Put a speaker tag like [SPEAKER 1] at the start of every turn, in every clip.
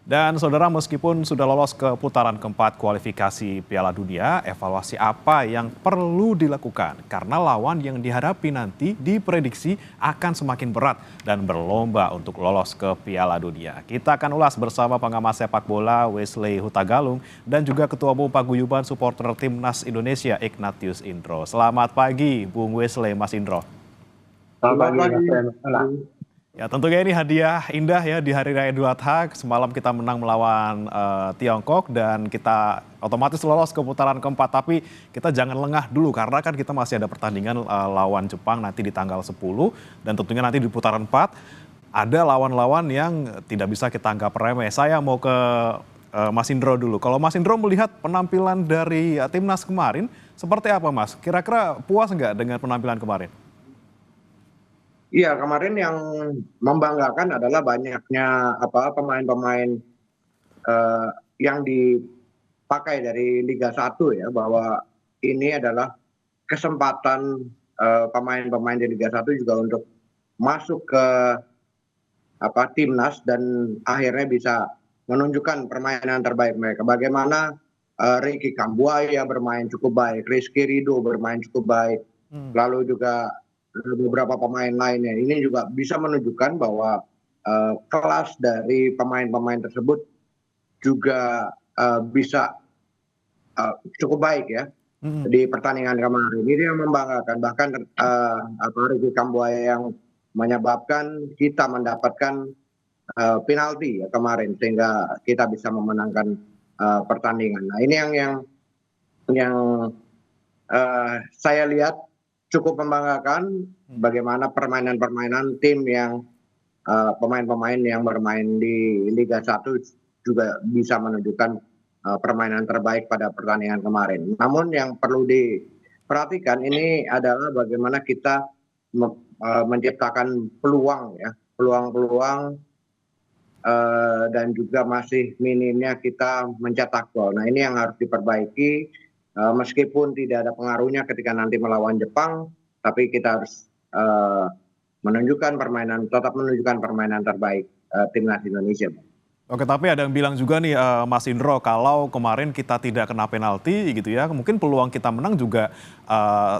[SPEAKER 1] Dan saudara, meskipun sudah lolos ke putaran keempat kualifikasi Piala Dunia, evaluasi apa yang perlu dilakukan? Karena lawan yang dihadapi nanti diprediksi akan semakin berat dan berlomba untuk lolos ke Piala Dunia. Kita akan ulas bersama pengamat sepak bola Wesley Hutagalung dan juga Ketua Umum Paguyuban Supporter Timnas Indonesia Ignatius Indro. Selamat pagi, Bung Wesley, Mas Indro.
[SPEAKER 2] Selamat pagi, Mas Pren.
[SPEAKER 1] Ya, tentunya ini hadiah indah ya di Hari Raya Idul Adha. Semalam kita menang melawan Tiongkok dan kita otomatis lolos ke putaran keempat. Tapi kita jangan lengah dulu karena kan kita masih ada pertandingan lawan Jepang nanti di tanggal 10. Dan tentunya nanti di putaran 4 ada lawan-lawan yang tidak bisa kita anggap remeh. Saya mau ke Mas Indro dulu. Kalau Mas Indro melihat penampilan dari timnas kemarin, seperti apa Mas? Kira-kira puas nggak dengan penampilan kemarin?
[SPEAKER 2] Iya, kemarin yang membanggakan adalah banyaknya pemain-pemain eh, yang dipakai dari Liga 1 ya, bahwa ini adalah kesempatan pemain-pemain di Liga 1 juga untuk masuk ke timnas dan akhirnya bisa menunjukkan permainan terbaik mereka. Bagaimana Ricky Kambuaya bermain cukup baik, Rizky Ridho bermain cukup baik, lalu juga beberapa pemain lainnya. Ini juga bisa menunjukkan bahwa kelas dari pemain-pemain tersebut juga bisa cukup baik ya di pertandingan kemarin. Ini yang membanggakan. Bahkan Ricky Kambuaya yang menyebabkan kita mendapatkan penalti ya kemarin sehingga kita bisa memenangkan pertandingan. Nah ini yang saya lihat cukup membanggakan bagaimana permainan-permainan tim yang pemain-pemain yang bermain di Liga 1 juga bisa menunjukkan permainan terbaik pada pertandingan kemarin. Namun yang perlu diperhatikan ini adalah bagaimana kita menciptakan peluang ya, peluang-peluang dan juga masih minimnya kita mencetak gol. Nah ini yang harus diperbaiki meskipun tidak ada pengaruhnya ketika nanti melawan Jepang, tapi kita harus tetap menunjukkan permainan terbaik timnas Indonesia.
[SPEAKER 1] Oke, tapi ada yang bilang juga nih Mas Indro, kalau kemarin kita tidak kena penalti gitu ya, mungkin peluang kita menang juga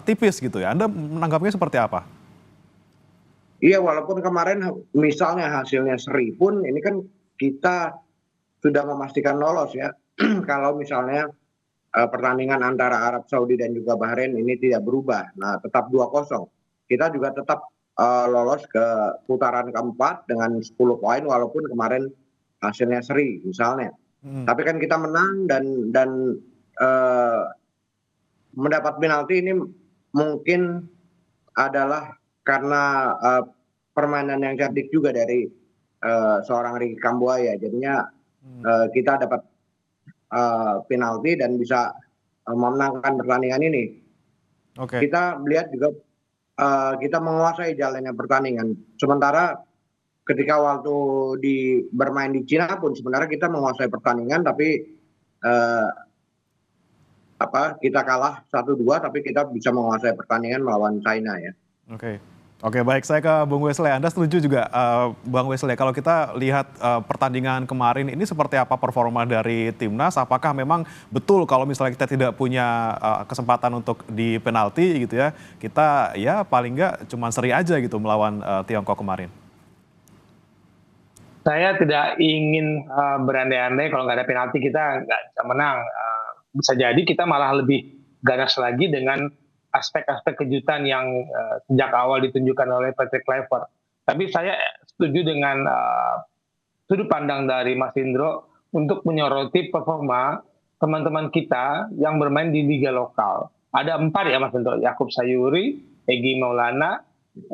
[SPEAKER 1] tipis gitu ya. Anda menanggapinya seperti apa?
[SPEAKER 2] Iya, walaupun kemarin misalnya hasilnya seri pun, ini kan kita sudah memastikan lolos ya. Kalau misalnya pertandingan antara Arab Saudi dan juga Bahrain ini tidak berubah, nah tetap 2-0. Kita juga tetap lolos ke putaran keempat dengan 10 poin walaupun kemarin hasilnya seri misalnya. Tapi kan kita menang dan mendapat penalti ini mungkin adalah karena permainan yang cerdik juga dari seorang Ricky Kambuaya. Jadinya kita dapat penalti dan bisa memenangkan pertandingan ini.
[SPEAKER 1] Oke.
[SPEAKER 2] Kita melihat juga kita menguasai jalannya pertandingan. Sementara ketika waktu bermain di Cina pun sebenarnya kita menguasai pertandingan, tapi kita kalah 1-2, tapi kita bisa menguasai pertandingan melawan China ya.
[SPEAKER 1] Oke. Oke, baik, saya ke Bung Wesley. Anda setuju juga, Bang Wesley, kalau kita lihat pertandingan kemarin ini seperti apa performa dari timnas? Apakah memang betul kalau misalnya kita tidak punya kesempatan untuk di penalti gitu ya, kita ya paling nggak cuma seri aja gitu melawan Tiongkok kemarin?
[SPEAKER 3] Saya tidak ingin berandai-andai kalau nggak ada penalti kita nggak bisa menang. Bisa jadi kita malah lebih ganas lagi dengan aspek-aspek kejutan yang sejak awal ditunjukkan oleh Patrick Kluivert. Tapi saya setuju dengan sudut pandang dari Mas Indro untuk menyoroti performa teman-teman kita yang bermain di liga lokal. Ada 4 ya Mas Indro, Yakub Sayuri, Egy Maulana,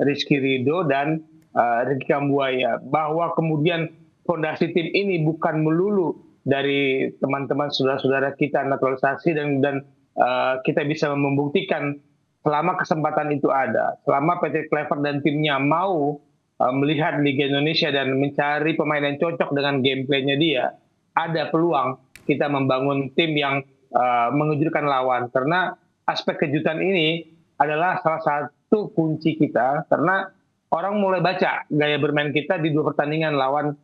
[SPEAKER 3] Rizky Ridho, dan Ricky Kambuaya. Bahwa kemudian fondasi tim ini bukan melulu dari teman-teman saudara-saudara kita naturalisasi dan kita bisa membuktikan selama kesempatan itu ada, selama PT Clever dan timnya mau melihat Liga Indonesia dan mencari pemain yang cocok dengan gameplaynya dia, ada peluang kita membangun tim yang mengejutkan lawan. Karena aspek kejutan ini adalah salah satu kunci kita, karena orang mulai baca gaya bermain kita di 2 pertandingan lawan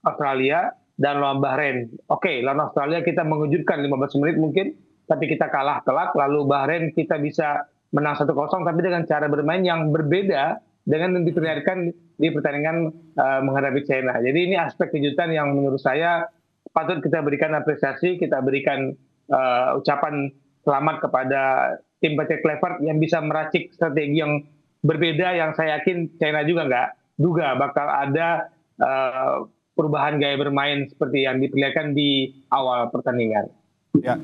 [SPEAKER 3] Australia dan lawan Bahrain. Oke, lawan Australia kita mengejutkan 15 menit mungkin, tapi kita kalah telak. Lalu Bahrain kita bisa menang 1-0, tapi dengan cara bermain yang berbeda dengan yang diperlihatkan di pertandingan menghadapi China. Jadi ini aspek kejutan yang menurut saya patut kita berikan apresiasi, kita berikan ucapan selamat kepada tim Patrick Kluivert yang bisa meracik strategi yang berbeda, yang saya yakin China juga nggak duga bakal ada perubahan gaya bermain seperti yang diperlihatkan di awal pertandingan.
[SPEAKER 1] Ya,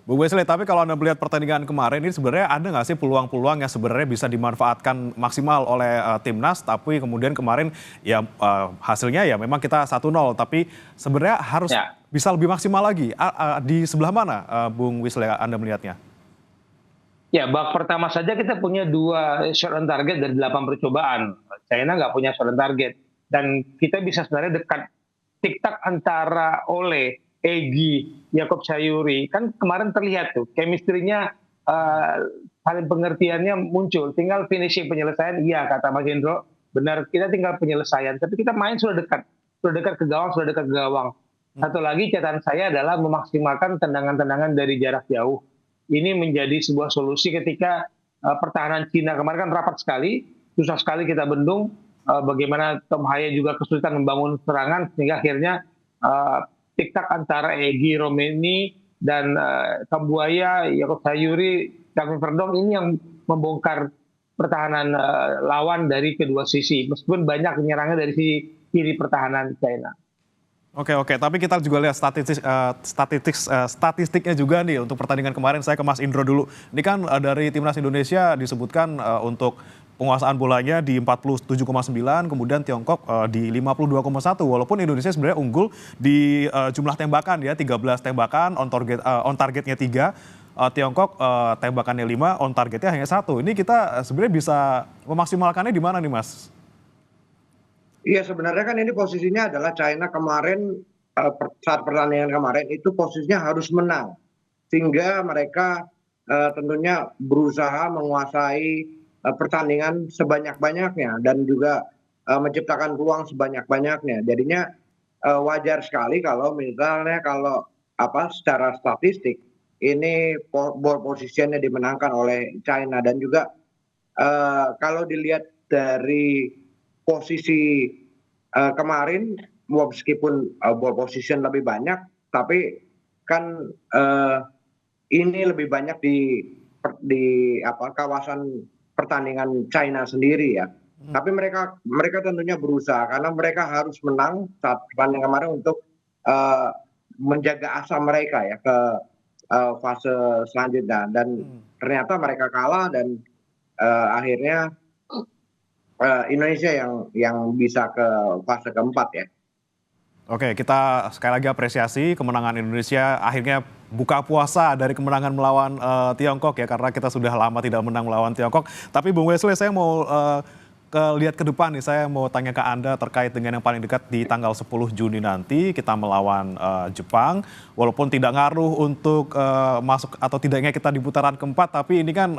[SPEAKER 1] Bu Wesley, tapi kalau Anda melihat pertandingan kemarin ini sebenarnya ada nggak sih peluang-peluang yang sebenarnya bisa dimanfaatkan maksimal oleh timnas, tapi kemudian kemarin ya hasilnya ya memang kita 1-0, tapi sebenarnya harus bisa lebih maksimal lagi. Di sebelah mana, Bung Wesley, Anda melihatnya?
[SPEAKER 3] Ya, babak pertama saja kita punya 2 shot on target dari 8 percobaan. China nggak punya shot on target. Dan kita bisa sebenarnya dekat tiktak antara Ole, Egy, Yacob Sayuri. Kan kemarin terlihat tuh, chemistry-nya, saling pengertiannya muncul. Tinggal finishing penyelesaian, iya kata Mas Indro, benar kita tinggal penyelesaian. Tapi kita main sudah dekat ke gawang, sudah dekat ke gawang. Satu lagi catatan saya adalah memaksimalkan tendangan-tendangan dari jarak jauh. Ini menjadi sebuah solusi ketika pertahanan Cina kemarin kan rapat sekali, susah sekali kita bendung. Bagaimana Tom Haya juga kesulitan membangun serangan, sehingga akhirnya tiktak antara Egy, Romeni, dan Kambuaya, Yacob Sayuri, Kevin Verdong ini yang membongkar pertahanan lawan dari kedua sisi. Meskipun banyak menyerangnya dari sisi kiri pertahanan China.
[SPEAKER 1] Oke, tapi kita juga lihat statistiknya juga nih untuk pertandingan kemarin. Saya ke Mas Indro dulu. Ini kan dari Timnas Indonesia disebutkan untuk penguasaan bolanya di 47,9, kemudian Tiongkok di 52,1. Walaupun Indonesia sebenarnya unggul di jumlah tembakan ya, 13 tembakan, on targetnya 3. Tiongkok tembakannya 5, on targetnya hanya 1. Ini kita sebenarnya bisa memaksimalkannya di mana nih, Mas?
[SPEAKER 2] Iya, sebenarnya kan ini posisinya adalah China kemarin saat pertandingan kemarin itu posisinya harus menang, sehingga mereka tentunya berusaha menguasai pertandingan sebanyak-banyaknya dan juga menciptakan peluang sebanyak-banyaknya. Jadinya wajar sekali kalau misalnya secara statistik ini ball positionnya dimenangkan oleh China, dan juga kalau dilihat dari posisi kemarin, meskipun ball position lebih banyak, tapi kan ini lebih banyak di kawasan pertandingan China sendiri ya. Tapi mereka tentunya berusaha karena mereka harus menang saat pertandingan kemarin untuk menjaga asa mereka ya ke fase selanjutnya. Dan ternyata mereka kalah dan akhirnya Indonesia yang bisa ke fase keempat ya.
[SPEAKER 1] Oke, kita sekali lagi apresiasi kemenangan Indonesia, akhirnya buka puasa dari kemenangan melawan Tiongkok ya, karena kita sudah lama tidak menang melawan Tiongkok. Tapi Bung Wesley, saya mau lihat ke depan nih, saya mau tanya ke Anda terkait dengan yang paling dekat di tanggal 10 Juni nanti, kita melawan Jepang. Walaupun tidak ngaruh untuk masuk atau tidaknya kita di putaran keempat, tapi ini kan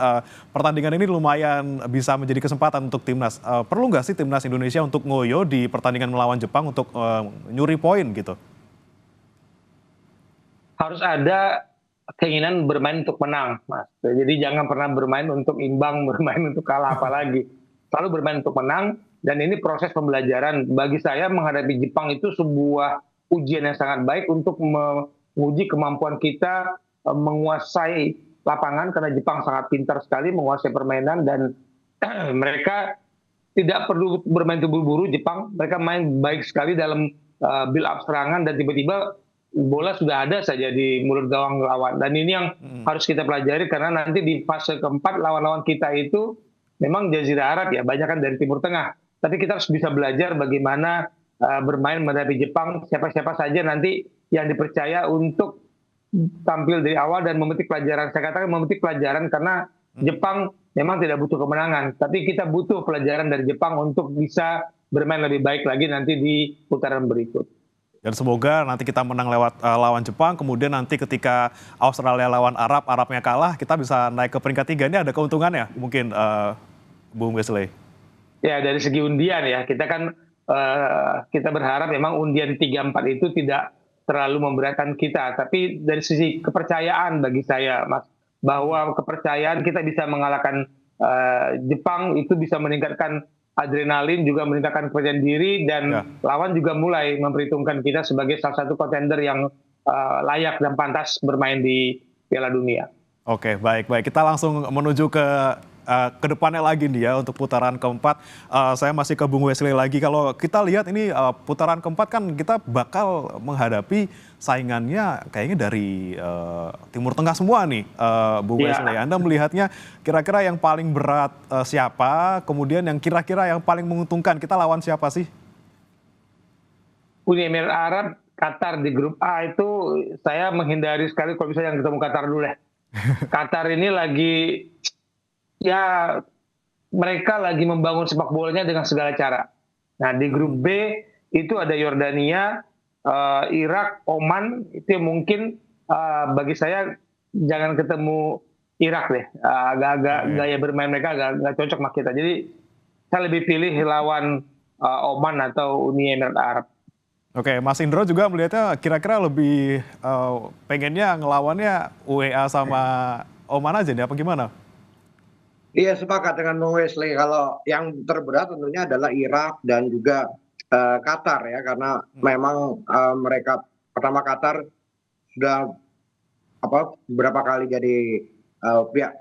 [SPEAKER 1] pertandingan ini lumayan bisa menjadi kesempatan untuk timnas. Perlu nggak sih timnas Indonesia untuk ngoyo di pertandingan melawan Jepang untuk nyuri poin gitu?
[SPEAKER 3] Harus ada keinginan bermain untuk menang, Mas. Jadi jangan pernah bermain untuk imbang, bermain untuk kalah apalagi. Selalu bermain untuk menang, dan ini proses pembelajaran. Bagi saya menghadapi Jepang itu sebuah ujian yang sangat baik untuk menguji kemampuan kita menguasai lapangan, karena Jepang sangat pintar sekali menguasai permainan, dan mereka tidak perlu bermain terburu-buru. Jepang, mereka main baik sekali dalam build up serangan, dan tiba-tiba bola sudah ada saja di mulut gawang lawan. Dan ini yang harus kita pelajari, karena nanti di fase keempat lawan-lawan kita itu memang Jazirah Arab ya, banyak kan dari Timur Tengah. Tapi kita harus bisa belajar bagaimana bermain menghadapi Jepang, siapa-siapa saja nanti yang dipercaya untuk tampil dari awal dan memetik pelajaran. Saya katakan memetik pelajaran karena Jepang memang tidak butuh kemenangan, tapi kita butuh pelajaran dari Jepang untuk bisa bermain lebih baik lagi nanti di putaran berikut.
[SPEAKER 1] Dan semoga nanti kita menang lewat lawan Jepang, kemudian nanti ketika Australia lawan Arabnya kalah, kita bisa naik ke peringkat 3. Ini ada keuntungannya mungkin, Bung Wesley?
[SPEAKER 3] Ya, dari segi undian ya, kita kan kita berharap memang undian 3-4 itu tidak terlalu memberatkan kita. Tapi dari sisi kepercayaan bagi saya, Mas, bahwa kepercayaan kita bisa mengalahkan Jepang itu bisa meningkatkan adrenalin, juga meningkatkan kepercayaan diri, dan lawan juga mulai memperhitungkan kita sebagai salah satu kontender yang layak dan pantas bermain di Piala Dunia.
[SPEAKER 1] Oke, baik. Kita langsung menuju ke depannya lagi nih ya untuk putaran keempat. Saya masih ke Bung Wesley lagi. Kalau kita lihat ini putaran keempat kan kita bakal menghadapi saingannya kayaknya dari Timur Tengah semua nih, Bung Wesley. Anda melihatnya kira-kira yang paling berat siapa? Kemudian yang kira-kira yang paling menguntungkan kita lawan siapa sih?
[SPEAKER 3] Uni Emirat Arab, Qatar di grup A itu saya menghindari sekali kalau bisa yang ketemu Qatar dulu ya. Qatar ini lagi, ya mereka lagi membangun sepak bolanya dengan segala cara. Nah di grup B itu ada Yordania, Irak, Oman, itu mungkin bagi saya jangan ketemu Irak deh. Agak-agak gaya bermain mereka agak cocok sama kita. Jadi saya lebih pilih lawan Oman atau Uni Emirat Arab.
[SPEAKER 1] Oke, Mas Indro juga melihatnya kira-kira lebih pengennya ngelawannya UEA sama Oman aja nih, apa gimana?
[SPEAKER 2] Iya, sepakat dengan Bung Wesley. Kalau yang terberat tentunya adalah Irak dan juga Qatar ya, karena memang mereka pertama Qatar sudah beberapa kali jadi pihak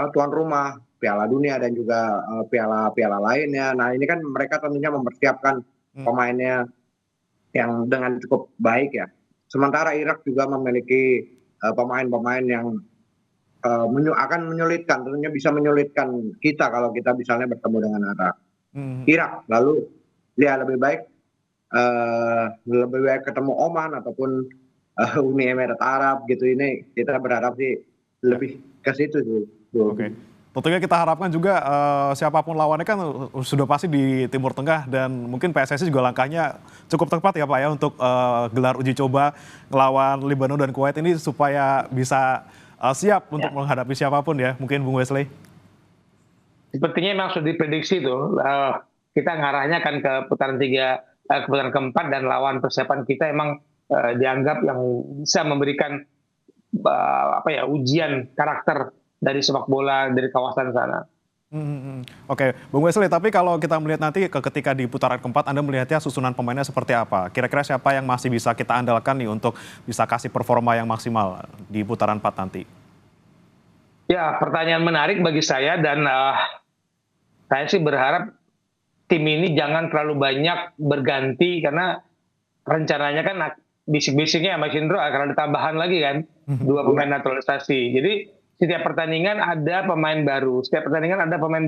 [SPEAKER 2] tuan rumah Piala Dunia dan juga piala-piala lainnya. Nah ini kan mereka tentunya mempersiapkan pemainnya yang dengan cukup baik ya. Sementara Irak juga memiliki pemain-pemain yang akan menyulitkan, tentunya bisa menyulitkan kita kalau kita misalnya bertemu dengan Irak. Lalu dia lebih baik ketemu Oman ataupun Uni Emirat Arab gitu. Ini kita berharap sih lebih ke situ tuh.
[SPEAKER 1] Oke. Tentunya kita harapkan juga siapapun lawannya kan sudah pasti di Timur Tengah, dan mungkin PSSI juga langkahnya cukup tepat ya Pak ya untuk gelar uji coba ngelawan Lebanon dan Kuwait ini supaya bisa siap untuk menghadapi siapapun ya, mungkin Bung Wesley. Sepertinya
[SPEAKER 3] memang sudah diprediksi tuh, kita ngarahnya kan ke putaran putaran keempat, dan lawan persiapan kita emang dianggap yang bisa memberikan ujian karakter dari sepak bola dari kawasan sana.
[SPEAKER 1] Oke, Bung Wesley, tapi kalau kita melihat nanti ketika di putaran keempat, Anda melihatnya susunan pemainnya seperti apa? Kira-kira siapa yang masih bisa kita andalkan nih untuk bisa kasih performa yang maksimal di putaran 4 nanti?
[SPEAKER 3] Ya, pertanyaan menarik bagi saya, dan saya sih berharap tim ini jangan terlalu banyak berganti, karena rencananya kan bisik-bisiknya Mas Indro akan ada tambahan lagi kan, 2 pemain naturalisasi. Jadi setiap pertandingan ada pemain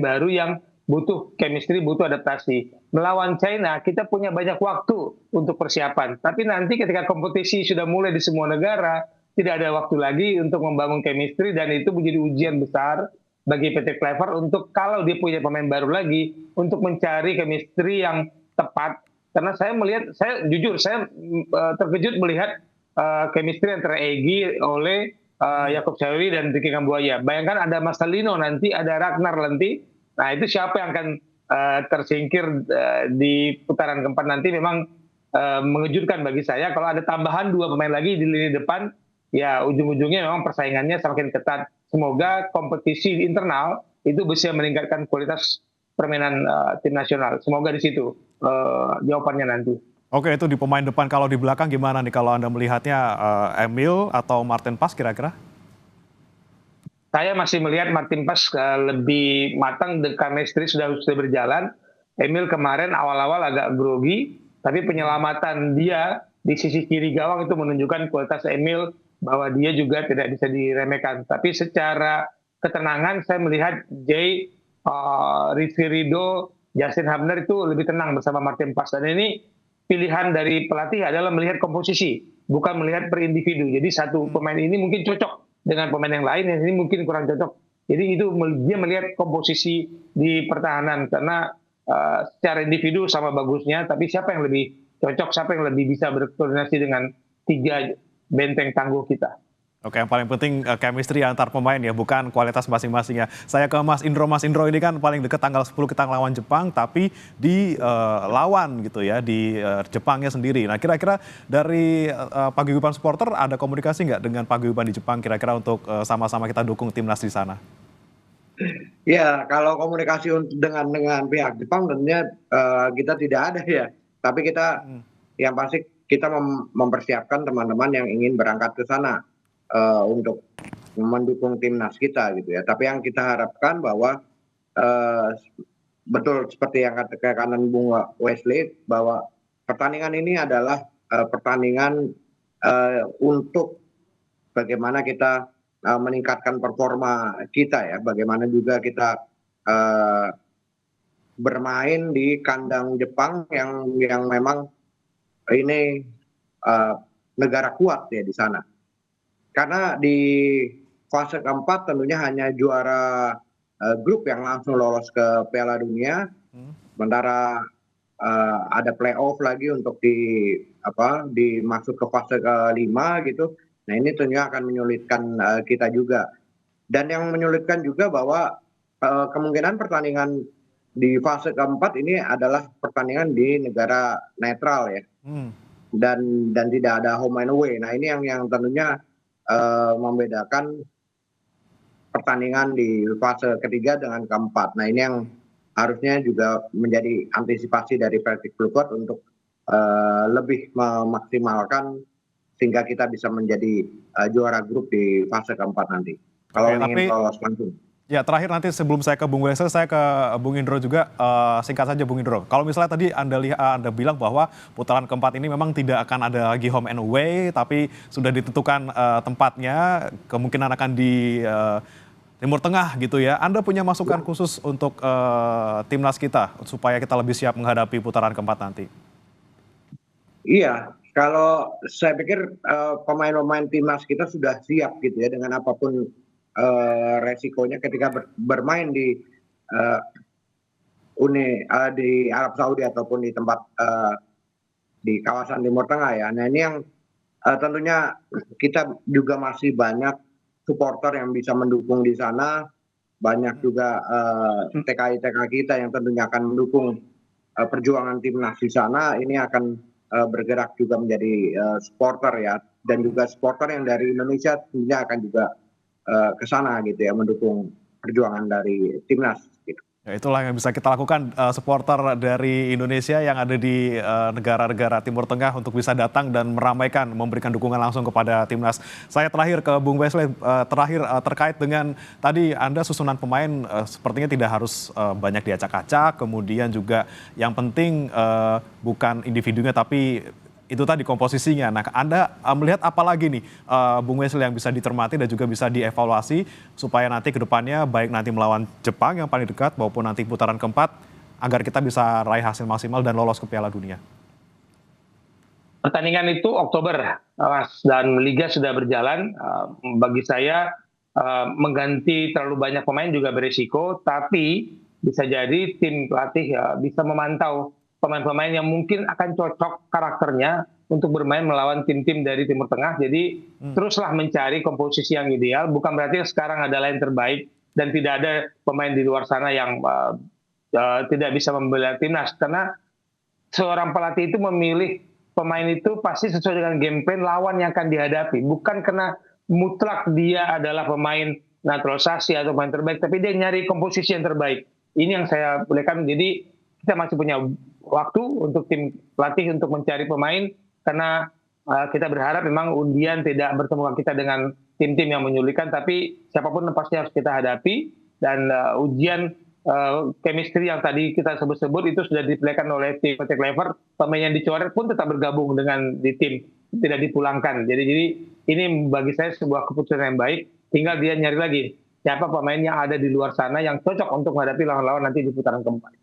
[SPEAKER 3] baru yang butuh chemistry, butuh adaptasi. Melawan China kita punya banyak waktu untuk persiapan, tapi nanti ketika kompetisi sudah mulai di semua negara, tidak ada waktu lagi untuk membangun chemistry, dan itu menjadi ujian besar bagi PT Clever untuk kalau dia punya pemain baru lagi untuk mencari chemistry yang tepat. Karena saya jujur terkejut melihat chemistry antara Egy, Ole, Yakub Sawi dan Ricky Kambuaya. Bayangkan ada Marcelino nanti, ada Ragnar nanti. Nah itu siapa yang akan tersingkir di putaran keempat nanti, memang mengejutkan bagi saya. Kalau ada tambahan 2 pemain lagi di lini depan, ya ujung-ujungnya memang persaingannya semakin ketat. Semoga kompetisi internal itu bisa meningkatkan kualitas permainan tim nasional. Semoga di situ jawabannya nanti.
[SPEAKER 1] Oke, itu di pemain depan. Kalau di belakang gimana nih kalau Anda melihatnya, Emil atau Martin Pas kira-kira?
[SPEAKER 3] Saya masih melihat Martin Pas lebih matang, the chemistry sudah berjalan. Emil kemarin awal-awal agak grogi, tapi penyelamatan dia di sisi kiri gawang itu menunjukkan kualitas Emil, bahwa dia juga tidak bisa diremehkan. Tapi secara ketenangan saya melihat Rizky Ridho, Justin Hubner itu lebih tenang bersama Martin Pas. Dan ini pilihan dari pelatih adalah melihat komposisi, bukan melihat per individu. Jadi satu pemain ini mungkin cocok dengan pemain yang lain, yang ini mungkin kurang cocok. Jadi itu dia melihat komposisi di pertahanan, karena secara individu sama bagusnya, tapi siapa yang lebih cocok, siapa yang lebih bisa berkoordinasi dengan 3 benteng tangguh kita.
[SPEAKER 1] Oke, yang paling penting chemistry antar pemain ya, bukan kualitas masing-masing ya. Saya ke Mas Indro. Mas Indro ini kan paling dekat tanggal 10 kita lawan Jepang, tapi di lawan gitu ya, di Jepangnya sendiri. Nah, kira-kira dari paguyuban supporter ada komunikasi nggak dengan paguyuban di Jepang kira-kira untuk sama-sama kita dukung timnas di sana?
[SPEAKER 2] Ya, kalau komunikasi dengan pihak Jepang tentunya kita tidak ada ya. Tapi kita
[SPEAKER 1] Hmm.
[SPEAKER 2] yang pasti kita mempersiapkan teman-teman yang ingin berangkat ke sana untuk mendukung timnas kita gitu ya. Tapi yang kita harapkan bahwa eh, betul seperti yang katakan Bung Wesley bahwa pertandingan ini adalah pertandingan untuk bagaimana kita meningkatkan performa kita ya, bagaimana juga kita eh, bermain di kandang Jepang yang memang ini eh, negara kuat ya di sana. Karena di fase keempat tentunya hanya juara grup yang langsung lolos ke Piala Dunia,
[SPEAKER 1] Hmm.
[SPEAKER 2] sementara ada playoff lagi untuk dimasuk ke fase kelima gitu. Nah ini tentunya akan menyulitkan kita juga. Dan yang menyulitkan juga bahwa kemungkinan pertandingan di fase keempat ini adalah pertandingan di negara netral ya,
[SPEAKER 1] Hmm.
[SPEAKER 2] dan tidak ada home and away. Nah ini yang tentunya membedakan pertandingan di fase ketiga dengan keempat. Nah ini yang harusnya juga menjadi antisipasi dari Persib Bluebird untuk lebih memaksimalkan sehingga kita bisa menjadi juara grup di fase keempat nanti. Kalau
[SPEAKER 1] Oke,
[SPEAKER 2] ingin
[SPEAKER 1] tapi
[SPEAKER 2] lolos langsung.
[SPEAKER 1] ya, terakhir nanti sebelum saya ke Bung Wesley, saya ke Bung Indro juga. Singkat saja Bung Indro. Kalau misalnya tadi Anda bilang bahwa putaran keempat ini memang tidak akan ada lagi home and away, tapi sudah ditentukan tempatnya, kemungkinan akan di Timur Tengah gitu ya. Anda punya masukan khusus untuk timnas kita supaya kita lebih siap menghadapi putaran keempat nanti?
[SPEAKER 2] Iya, kalau saya pikir pemain-pemain timnas kita sudah siap gitu ya dengan apapun resikonya ketika bermain eh, di Arab Saudi ataupun di tempat di kawasan Timur Tengah ya. Nah ini yang tentunya kita juga masih banyak supporter yang bisa mendukung di sana, banyak juga TKI-TKI kita yang tentunya akan mendukung perjuangan timnas di sana. Ini akan bergerak juga menjadi supporter ya, dan juga supporter yang dari Indonesia tentunya akan juga ke sana gitu ya, mendukung perjuangan dari timnas gitu.
[SPEAKER 1] Ya, itulah yang bisa kita lakukan, supporter dari Indonesia yang ada di negara-negara Timur Tengah untuk bisa datang dan meramaikan, memberikan dukungan langsung kepada timnas. Saya terakhir ke Bung Wesley, terkait dengan tadi Anda susunan pemain sepertinya tidak harus banyak diacak-acak, kemudian juga yang penting bukan individunya tapi itu tadi komposisinya. Nah, Anda melihat apa lagi nih, Bung Wesley, yang bisa dicermati dan juga bisa dievaluasi supaya nanti ke depannya baik nanti melawan Jepang yang paling dekat maupun nanti putaran keempat agar kita bisa raih hasil maksimal dan lolos ke Piala Dunia.
[SPEAKER 3] Pertandingan itu Oktober, Mas, dan Liga sudah berjalan. Bagi saya mengganti terlalu banyak pemain juga berisiko, tapi bisa jadi tim pelatih bisa memantau pemain-pemain yang mungkin akan cocok karakternya untuk bermain melawan tim-tim dari Timur Tengah. Jadi teruslah mencari komposisi yang ideal. Bukan berarti sekarang adalah yang terbaik dan tidak ada pemain di luar sana yang tidak bisa membela timnas. Karena seorang pelatih itu memilih pemain itu pasti sesuai dengan game plan lawan yang akan dihadapi. Bukan karena mutlak dia adalah pemain naturalisasi atau pemain terbaik, tapi dia nyari komposisi yang terbaik. Ini yang saya bolehkan. Jadi kita masih punya waktu untuk tim pelatih untuk mencari pemain, karena kita berharap memang undian tidak bertemu kita dengan tim-tim yang menyulitkan, tapi siapapun pasti harus kita hadapi, dan ujian chemistry yang tadi kita sebut-sebut itu sudah dipilihkan oleh tim Patrick Kluivert. Pemain yang dicoret pun tetap bergabung dengan di tim, tidak dipulangkan. Jadi ini bagi saya sebuah keputusan yang baik. Tinggal dia nyari lagi siapa pemain yang ada di luar sana yang cocok untuk menghadapi lawan-lawan nanti di putaran keempat.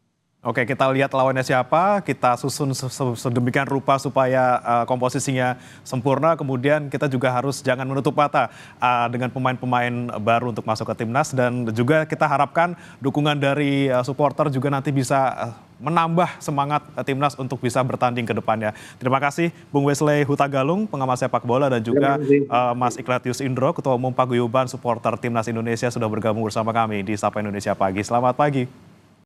[SPEAKER 1] Oke, kita lihat lawannya siapa, kita susun sedemikian rupa supaya komposisinya sempurna. Kemudian kita juga harus jangan menutup mata dengan pemain-pemain baru untuk masuk ke timnas. Dan juga kita harapkan dukungan dari supporter juga nanti bisa menambah semangat timnas untuk bisa bertanding ke depannya. Terima kasih Bung Wesley Hutagalung, pengamat sepak bola, dan juga Mas Ignatius Indro, Ketua Umum Paguyuban Supporter Timnas Indonesia sudah bergabung bersama kami di Sapa Indonesia Pagi. Selamat pagi.